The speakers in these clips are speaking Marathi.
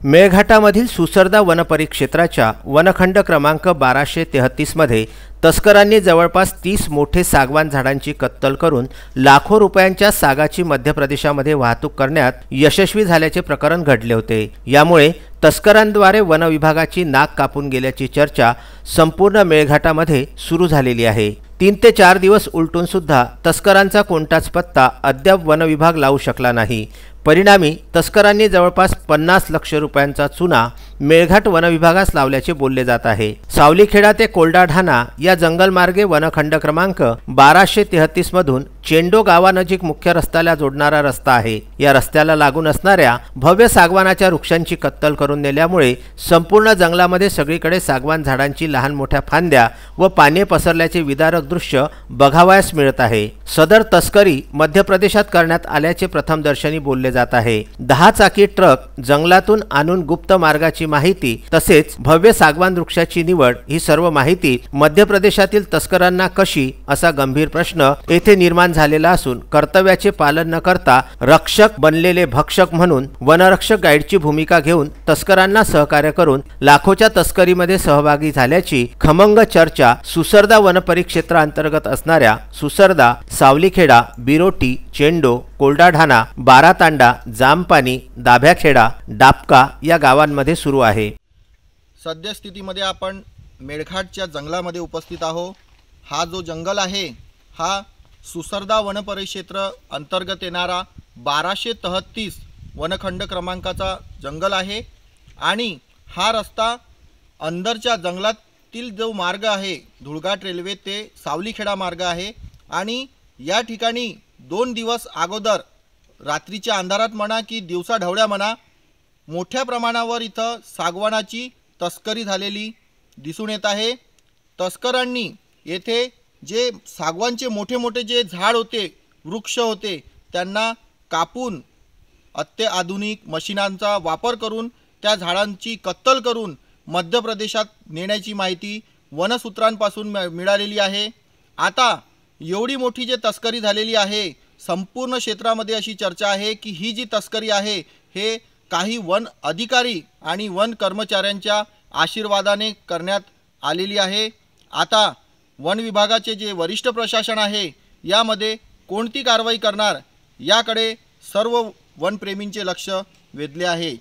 मेळघाटामधील सुसरदा वनपरिक्षेत्राच्या वनखंड क्रमांक 1233 मध्ये तस्करांनी जवळपास 30 मोठे सागवान झाडांची कत्तल करून लाखो रुपयांच्या सागाची मध्य प्रदेशामध्ये वाहतूक करण्यात यशस्वी झाल्याचे प्रकरण घडले होते। यामुळे तस्करांद्वारे वन विभागाची नाक कापून गेल्याची चर्चा संपूर्ण मेळघाटामध्ये सुरू झालेली आहे। 3 ते 4 दिवस उलटून सुद्धा तस्करांचा कोणताच पत्ता अद्याप वन विभाग लावू शकला नाही। परिणामी तस्करांनी जवळपास 50 लाख रुपयांचा चुना मेळघाट वन विभागास लावल्याचे बोलले जात आहे। सावलीखेडा ते कोल्डाढाणा या जंगलमार्गे वनखंड क्रमांक 1233 मधून चेंडो गावानजीक मुख्य रस्त्याला जोडणारा रस्ता आहे। या रस्त्याला लागून असणाऱ्या भव्य सागवानाच्या वृक्षांची कत्तल करून नेल्यामुळे संपूर्ण जंगलामध्ये सगळीकडे सागवान झाडांची लहान मोठ्या फांद्या व पाने पसरल्याचे विदारक दृश्य बघावयास मिळत आहे। सदर तस्करी मध्य प्रदेशात करण्यात आल्याचे प्रथमदर्शनी बोलले जात आहे। 10 चाकी ट्रक जंगलातून आणून गुप्त मार्गाची माहिती तसेच भव्य सागवान वृक्षाची निवड ही सर्व माहिती मध्य प्रदेशातील तस्करांना कशी असा गंभीर प्रश्न येथे निर्माण झालेला असून कर्तव्याचे पालन न करता रक्षक बनलेले भक्षक म्हणून वनरक्षक गाईडची भूमिका घेऊन तस्करांना सहकार्य करून लाखोच्या तस्करीमध्ये सहभागी झाल्याची खमंग चर्चा सुसरदा वनपरिक्षेत्रांतर्गत असणाऱ्या सुसरदा, सावलीखेडा, बिरोटी, चेंडो, कोल्डाढाणा, बारातांडा, जामपानी, दाभ्याखेडा, डापका या गावांमध्ये सुरू आहे। सद्यस्थितीमध्ये आपण मेळघाटच्या जंगलामध्ये उपस्थित आहोत। हा जो जंगल आहे हा सुसरदा वनपरिक्षेत्र अंतर्गत येणारा 1233 वनखंड क्रमांकाचा जंगल आहे आणि हा रस्ता अंदरच्या जंगलातील जो मार्ग आहे धुळघाट रेल्वे ते सावलीखेडा मार्ग आहे आणि या ठिकाणी 2 दिवस अगोदर रात्रीच्या अंधारात म्हणा की दिवसा ढवळ्या म्हणा मोठ्या प्रमाणावर इथं सागवानाची तस्करी झालेली दिसून येत आहे। तस्करांनी येथे जे सागवानचे मोठे मोठे जे झाड होते वृक्ष होते त्यांना कापून अत्याधुनिक मशिनांचा वापर करून त्या झाडांची कत्तल करून मध्य प्रदेशात नेण्याची माहिती वनसूत्रांपासून मिळालेली आहे। आता एवढी मोठी जे तस्करी झालेली आहे संपूर्ण क्षेत्रामध्ये अशी चर्चा आहे की ही जी तस्करी आहे हे काही वन अधिकारी आणि वन कर्मचाऱ्यांच्या आशीर्वादाने करण्यात आलेली आहे। आता वन विभागाचे जे वरिष्ठ प्रशासन आहे यामध्ये कोणती कारवाई करणार याकडे सर्व वनप्रेमींचे लक्ष वेधले आहे।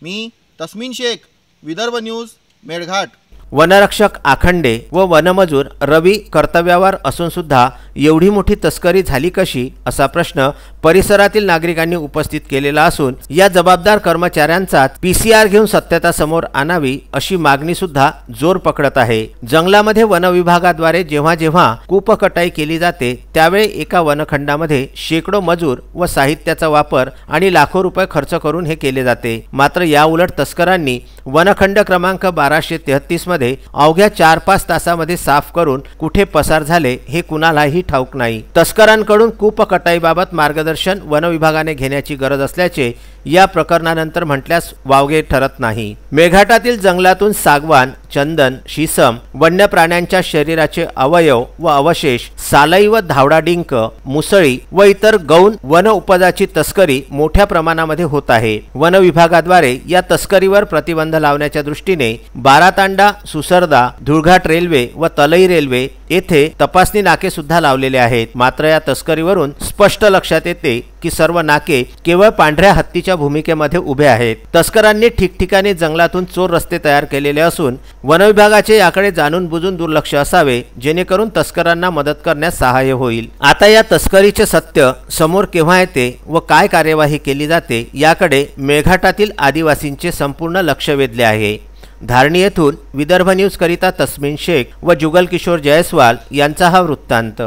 मी तस्मीन शेख, विदर्भ न्यूज, मेळघाट। वनरक्षक आखंडे व वनमजूर रवी कर्तव्यावर असून सुद्धा एवढी मोठी तस्करी झाली कशी असा प्रश्न परिसरातील नागरिकांनी उपस्थित केलेला असून या जबाबदार कर्मचाऱ्यांचा पीसीआर घेऊन सत्यता समोर आणावी अशी मागणी सुद्धा जोर पकडत आहे। जंगलामध्ये वन विभागाद्वारे जेव्हा जेव्हा कूपकटाई केली जाते त्यावेळी एका वनखंडामध्ये शेकडो मजूर व साहित्याचा वापर आणि लाखो रुपये खर्च करून हे केले जाते। मात्र या उलट तस्करांनी वनखंड क्रमांक 1233 मध्ये अवघ्या 4-5 तासामध्ये साफ करून कुठे पसार झाले हे कुणालाही ठाऊक नाही। तस्करांकडून कूपकटाईबाबत मार्गदर्शन वन विभागाने घेण्याची गरज असल्याचे या प्रकरणानंतर म्हटल्यास वावगे ठरत नाही। मेळघाटातील जंगलातून सागवान, चंदन, शीसम, वन्य प्राण्यांच्या शरीराचे अवयव व अवशेष, सालई व धावडा डिंक, मुसळी व इतर गौण वन उपजाची तस्करी मोठ्या प्रमाणामध्ये होत आहे। वन विभागाद्वारे या तस्करीवर प्रतिबंध लावण्याच्या दृष्टीने बारातांडा, सुसरदा, धुळघाट रेल्वे व तलई रेल्वे येथे तपासणी नाके सुद्धा लावलेले आहेत। मात्र या तस्करीवरून स्पष्ट लक्षात येते की सर्व नाके केवळ पांढऱ्या हत्तीच्या भूमिकेमध्ये उभे आहेत। तस्करांनी ठिकठिकाणी जंगलातून चोर रस्ते तयार केलेले असून वन विभागाचे याकडे जाणून बुजून दुर्लक्ष असावे जेणेकरून तस्करांना मदत करण्यास सहाय्य होईल। आता या तस्करीचे सत्य समोर केव्हा येते व काय कार्यवाही केली जाते याकडे मेळघाटातील आदिवासींचे संपूर्ण लक्ष वेधले आहे। धारणी येथून विदर्भ न्यूज करिता तस्मीन शेख व जुगल किशोर जयस्वाल यांचा हा वृत्तांत।